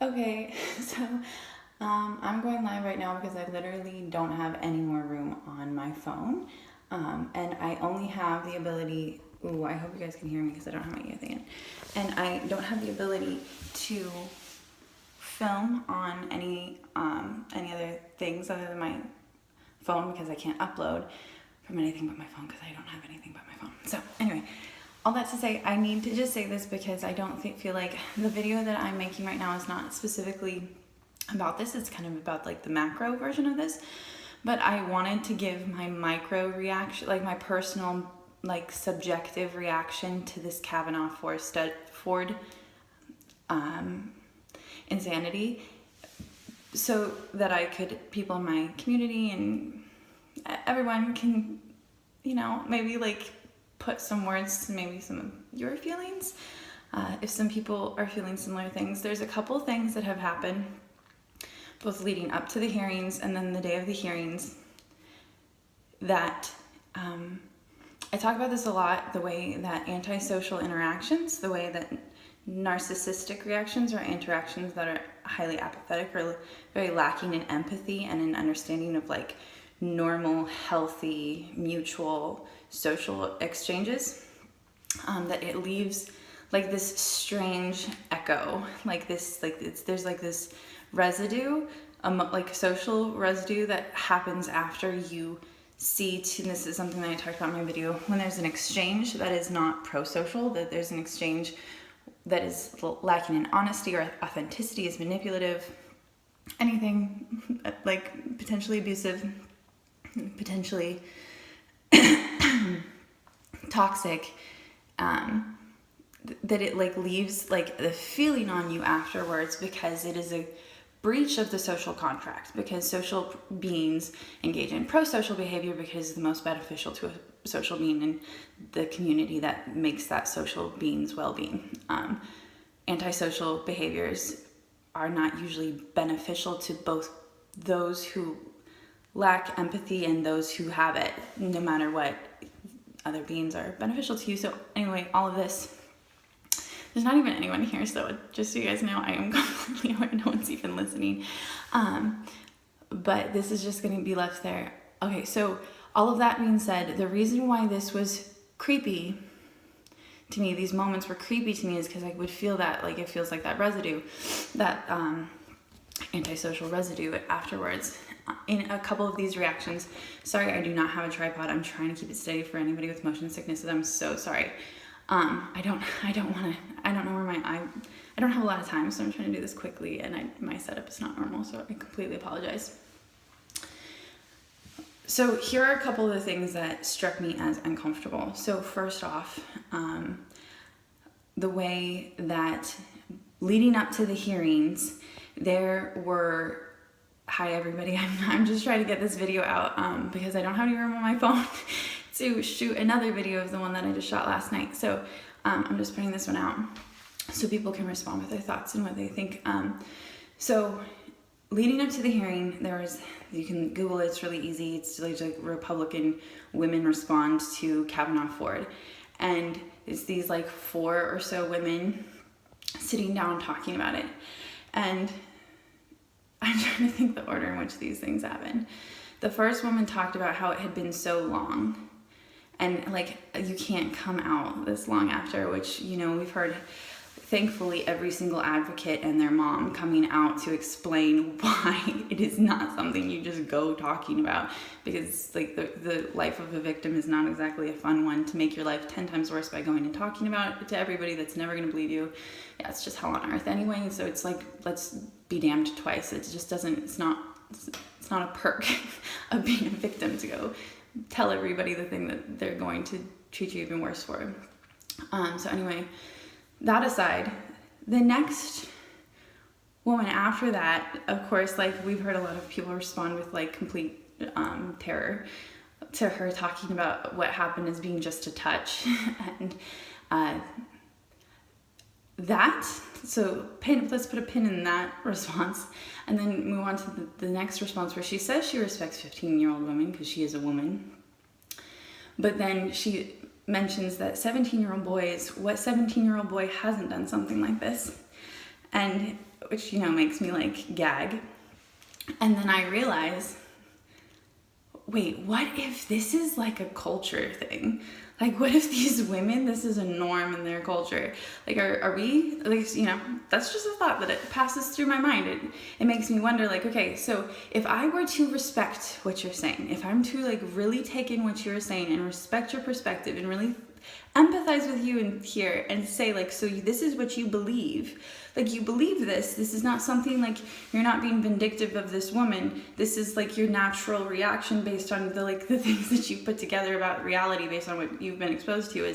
Okay, so I'm going live right now because I literally don't have any more room on my phone. And I only have the ability, ooh, I hope you guys can hear me because I don't have my ear thing in. And I don't have the ability to film on any other things other than my phone because I can't upload from anything but my phone because I don't have anything but my phone. So anyway, all that to say, I need to just say this because I don't feel like the video that I'm making right now is not specifically about this. It's kind of about like the macro version of this. But I wanted to give my micro reaction, like my personal, like subjective reaction to this Kavanaugh Ford insanity, so that people in my community and everyone can, maybe like put some words to maybe some of your feelings. If some people are feeling similar things, there's a couple things that have happened both leading up to the hearings and then the day of the hearings that I talk about this a lot, the way that antisocial interactions, the way that narcissistic reactions or interactions that are highly apathetic or very lacking in empathy and an understanding of like normal, healthy, mutual social exchanges, that it leaves like this strange echo, there's like this residue, like social residue that happens after you and this is something that I talked about in my video, when there's an exchange that is not pro-social, that there's an exchange that is lacking in honesty or authenticity, is manipulative, anything like potentially abusive, potentially toxic, that it like leaves like the feeling on you afterwards because it is a breach of the social contract, because social beings engage in pro-social behavior because it's the most beneficial to a social being in the community that makes that social being's well-being. Antisocial behaviors are not usually beneficial to both those who lack empathy and those who have it, no matter what other beings are beneficial to you. So anyway, all of this, there's not even anyone here, so just so you guys know, I am completely aware no one's even listening. But this is just going to be left there. Okay, so all of that being said, the reason why this was creepy to me, these moments were creepy to me, is because I would feel that, like, it feels like that residue, that antisocial residue afterwards. In a couple of these reactions, sorry, I do not have a tripod. I'm trying to keep it steady for anybody with motion sickness, I'm so sorry. I don't have a lot of time, so I'm trying to do this quickly, and my setup is not normal, so I completely apologize. So here are a couple of the things that struck me as uncomfortable. So first off, the way that leading up to the hearings, there were, hi everybody, I'm just trying to get this video out because I don't have any room on my phone to shoot another video of the one that I just shot last night. So I'm just putting this one out so people can respond with their thoughts and what they think. So leading up to the hearing, you can Google it, it's really easy. It's like Republican women respond to Kavanaugh Ford. And it's these like 4 or so women sitting down talking about it. And I'm trying to think the order in which these things happen. The first woman talked about how it had been so long. And like, you can't come out this long after, which, we've heard, thankfully, every single advocate and their mom coming out to explain why it is not something you just go talking about, because like the life of a victim is not exactly a fun one to make your life 10 times worse by going and talking about it to everybody that's never going to believe you. Yeah, it's just hell on earth anyway. So it's like, let's be damned twice. It just doesn't, it's not a perk of being a victim to go tell everybody the thing that they're going to treat you even worse for. So anyway, that aside, the next woman after that, of course, like we've heard a lot of people respond with like complete terror to her talking about what happened as being just a touch. And so let's put a pin in that response and then move on to the next response, where she says she respects 15-year-old women because she is a woman. But then she mentions that 17-year-old boys, what 17-year-old boy hasn't done something like this? And which, you know, makes me like gag. And then I realize, wait, what if this is like a culture thing? Like, what if these women, this is a norm in their culture? Like, are we, like, you know, that's just a thought that it passes through my mind. It makes me wonder, like, okay, so if I were to respect what you're saying, if I'm to like really take in what you're saying and respect your perspective and really empathize with you and here and say like, so this is what you believe. Like, you believe this. This is not something like, you're not being vindictive of this woman. This is like your natural reaction based on the things that you put together about reality based on what you've been exposed to.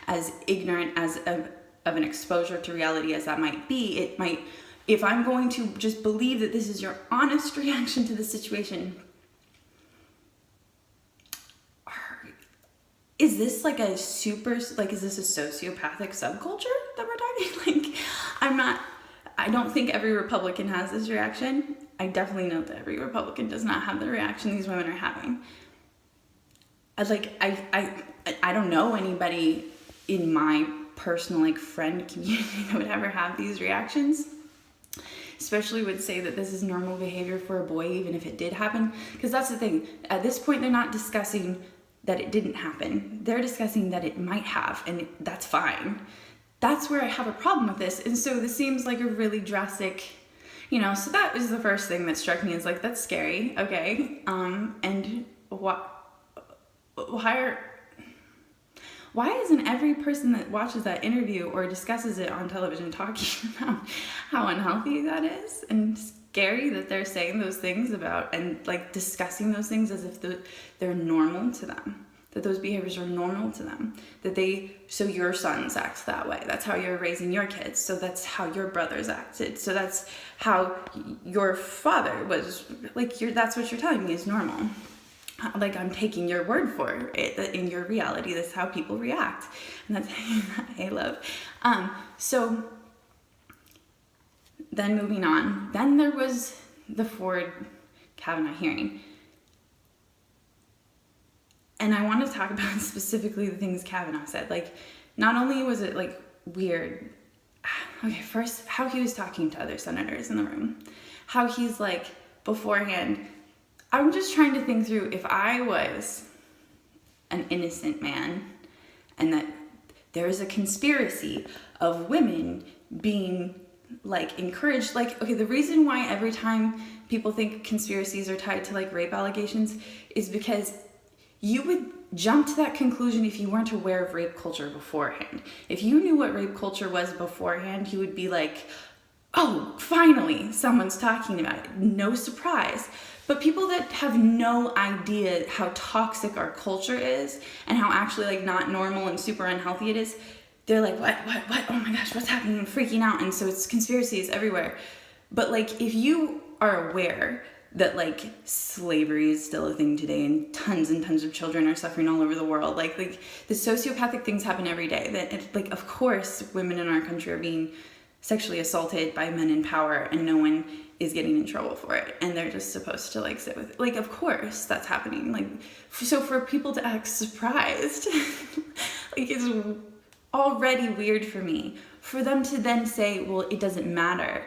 As ignorant of an exposure to reality as that might be, it might, if I'm going to just believe that this is your honest reaction to the situation, is this like a super, like, is this a sociopathic subculture that we're talking? Like, I don't think every Republican has this reaction. I definitely know that every Republican does not have the reaction these women are having. I don't know anybody in my personal like friend community that would ever have these reactions. Especially would say that this is normal behavior for a boy, even if it did happen. Because that's the thing. At this point, they're not discussing that it didn't happen. They're discussing that it might have, and that's fine. That's where I have a problem with this. And so this seems like a really drastic, you know, so that was the first thing that struck me, is like, that's scary. Okay. And why isn't every person that watches that interview or discusses it on television talking about how unhealthy that is and scary that they're saying those things about, and like discussing those things as if they're normal to them, that those behaviors are normal to them, so your sons act that way, that's how you're raising your kids, so that's how your brothers acted, so that's how your father was, like, that's what you're telling me is normal. Like, I'm taking your word for it, that in your reality, that's how people react. And that's I love. So then moving on, then there was the Ford Kavanaugh hearing. And I want to talk about specifically the things Kavanaugh said. Like, not only was it like weird, okay, first, how he was talking to other senators in the room, how he's like beforehand, I'm just trying to think through, if I was an innocent man and that there is a conspiracy of women being like encouraged, like, okay, the reason why every time people think conspiracies are tied to like rape allegations is because you would jump to that conclusion if you weren't aware of rape culture beforehand. If you knew what rape culture was beforehand, you would be like, oh, finally, someone's talking about it. No surprise. But people that have no idea how toxic our culture is and how actually like not normal and super unhealthy it is, they're like, what? Oh my gosh, what's happening? I'm freaking out. And so it's conspiracies everywhere. But like, if you are aware that like slavery is still a thing today and tons of children are suffering all over the world, like the sociopathic things happen every day, that like, of course, women in our country are being sexually assaulted by men in power and no one is getting in trouble for it, and they're just supposed to like sit with it. Like, of course that's happening. Like, so for people to act surprised like, it's already weird for me. For them to then say, well, it doesn't matter,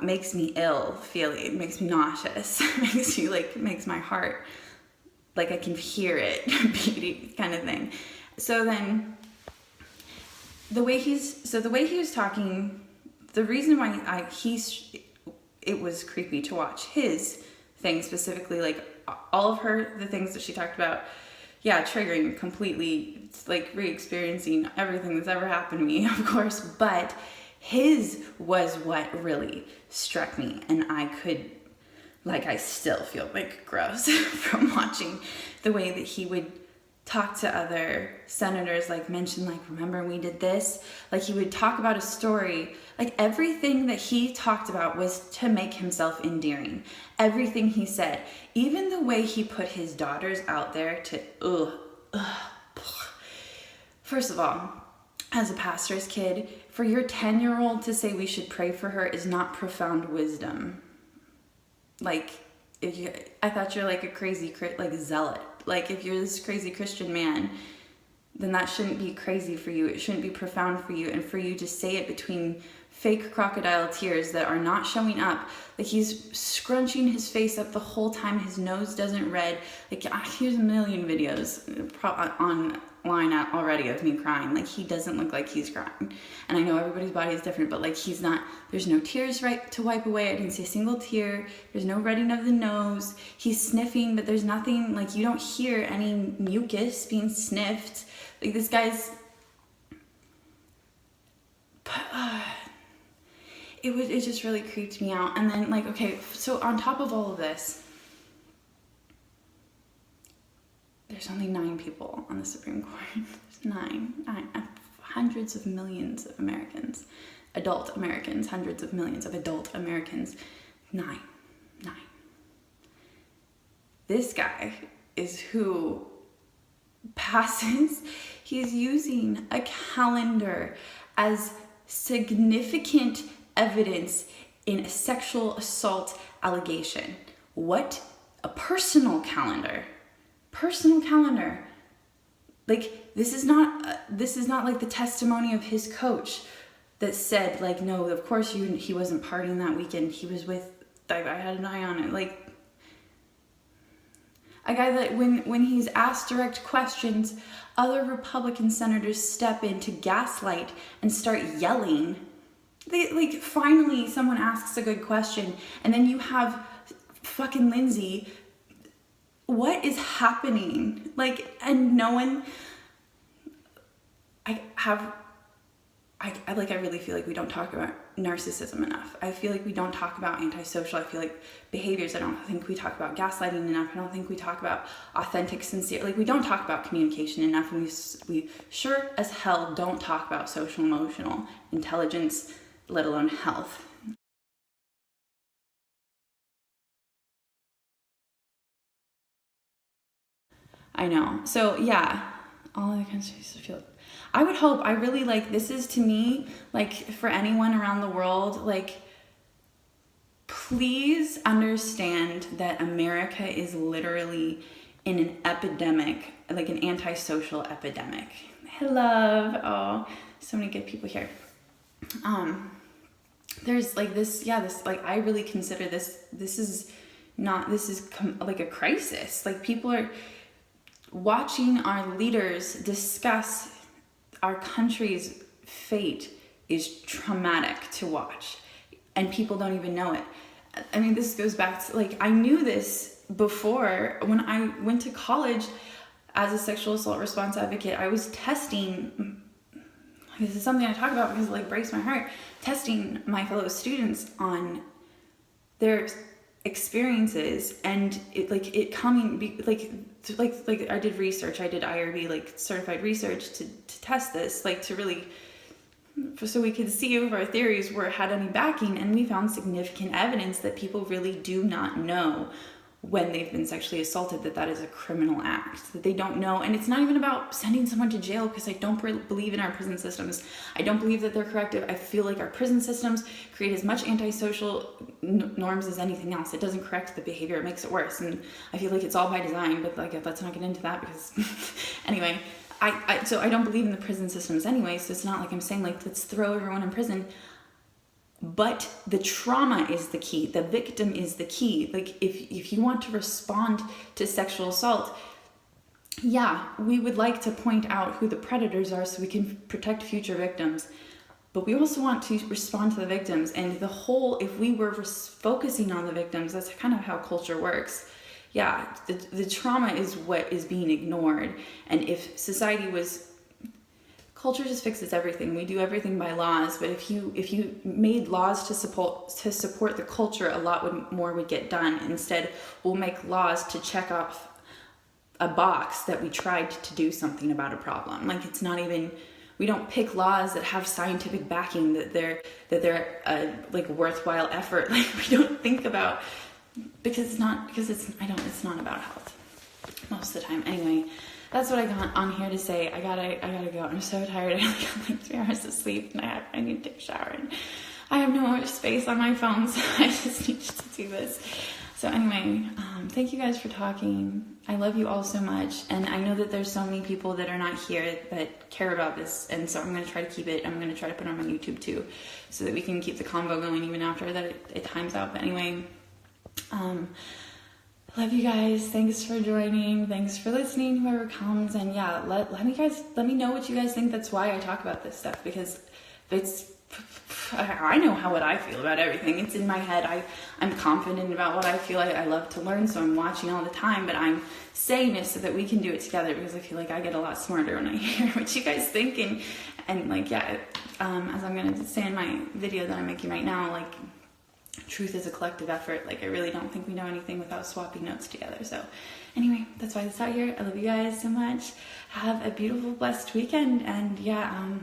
makes me ill feeling, makes me nauseous, makes my heart, like I can hear it beating, kind of thing. So then the way he was talking, the reason why it was creepy to watch his thing specifically, like all of the things that she talked about, yeah, triggering completely. It's like re-experiencing everything that's ever happened to me, of course, but his was what really struck me, and I still feel like gross from watching the way that he would talk to other senators, like mention, like, remember we did this? Like, he would talk about a story, like everything that he talked about was to make himself endearing. Everything he said, even the way he put his daughters out there to, First of all, as a pastor's kid, for your 10-year-old to say we should pray for her is not profound wisdom. Like, I thought you're like a crazy, like zealot. Like, if you're this crazy Christian man, then that shouldn't be crazy for you. It shouldn't be profound for you. And for you to say it between fake crocodile tears that are not showing up, like he's scrunching his face up the whole time, his nose doesn't red. Like, here's a million videos online already of me crying. Like, he doesn't look like he's crying. And I know everybody's body is different, but like, he's not, there's no tears right to wipe away. I didn't see a single tear. There's no redding of the nose. He's sniffing, but there's nothing, like, you don't hear any mucus being sniffed. Like, this guy's, it just really creeped me out. And then, like, okay, so on top of all of this, there's only 9 people on the Supreme Court. There's 9, hundreds of millions of Americans, adult Americans, hundreds of millions of adult Americans, 9. This guy is who passes, he's using a calendar as significant evidence in a sexual assault allegation. What? A personal calendar. Like, this is not like the testimony of his coach that said, like, no, of course he wasn't partying that weekend. He was with, I had an eye on it. Like, a guy that when he's asked direct questions, other Republican senators step in to gaslight and start yelling. Like, finally someone asks a good question, and then you have fucking Lindsay. What is happening? Like, and no one, I really feel like we don't talk about narcissism enough. I feel like we don't talk about antisocial. I feel like behaviors, I don't think we talk about gaslighting enough. I don't think we talk about authentic, sincere, like, we don't talk about communication enough. And we sure as hell don't talk about social emotional intelligence, let alone health. I know. So yeah, all the countries feel. I would hope, I really, like, this is, to me, like, for anyone around the world, like, please understand that America is literally in an epidemic, like an antisocial epidemic. I love, oh, so many good people here. There's like this, like, I really consider this is like a crisis. Like, people are watching our leaders discuss our country's fate is traumatic to watch, and people don't even know it. I mean, this goes back to, like, I knew this before when I went to college as a sexual assault response advocate. I was testing, this is something I talk about because it, like, breaks my heart, testing my fellow students on their experiences, and it coming, like I did research, I did IRB, like, certified research to test this, like, to really, so we could see if our theories had any backing, and we found significant evidence that people really do not know when they've been sexually assaulted, that is a criminal act, that they don't know. And it's not even about sending someone to jail, because I don't believe in our prison systems. I don't believe that they're corrective. I feel like our prison systems create as much antisocial norms as anything else. It doesn't correct the behavior, it makes it worse. And I feel like it's all by design, but, like, let's not get into that, because anyway, so I don't believe in the prison systems anyway, so it's not like I'm saying, like, let's throw everyone in prison. But the trauma is the key. The victim is the key. Like, if you want to respond to sexual assault, yeah, we would like to point out who the predators are so we can protect future victims. But we also want to respond to the victims. And if we were focusing on the victims, that's kind of how culture works. Yeah, the trauma is what is being ignored. And if society was, culture just fixes everything. We do everything by laws, but if you made laws to support the culture, a lot more would get done. Instead, we'll make laws to check off a box that we tried to do something about a problem. Like, it's not even, we don't pick laws that have scientific backing, that they're like worthwhile effort. Like, we don't think about, it's not about health most of the time. Anyway, that's what I got on here to say. I gotta go. I'm so tired. I only got like 3 hours of sleep, and I need to take a shower, and I have no more space on my phone, so I just need to do this. So anyway, thank you guys for talking. I love you all so much, and I know that there's so many people that are not here that care about this, and so I'm going to try to keep it. I'm going to try to put it on my YouTube too, so that we can keep the convo going even after that it times out. But anyway, I love you guys. Thanks for joining. Thanks for listening, whoever comes. And yeah, let me know what you guys think. That's why I talk about this stuff, because I know what I feel about everything. It's in my head. I'm confident about what I feel. I love to learn, so I'm watching all the time, but I'm saying it so that we can do it together, because I feel like I get a lot smarter when I hear what you guys think. And like, yeah, as I'm going to say in my video that I'm making right now, like, truth is a collective effort. Like, I really don't think we know anything without swapping notes together. So anyway, that's why it's out here. I love you guys so much. Have a beautiful, blessed weekend. And yeah,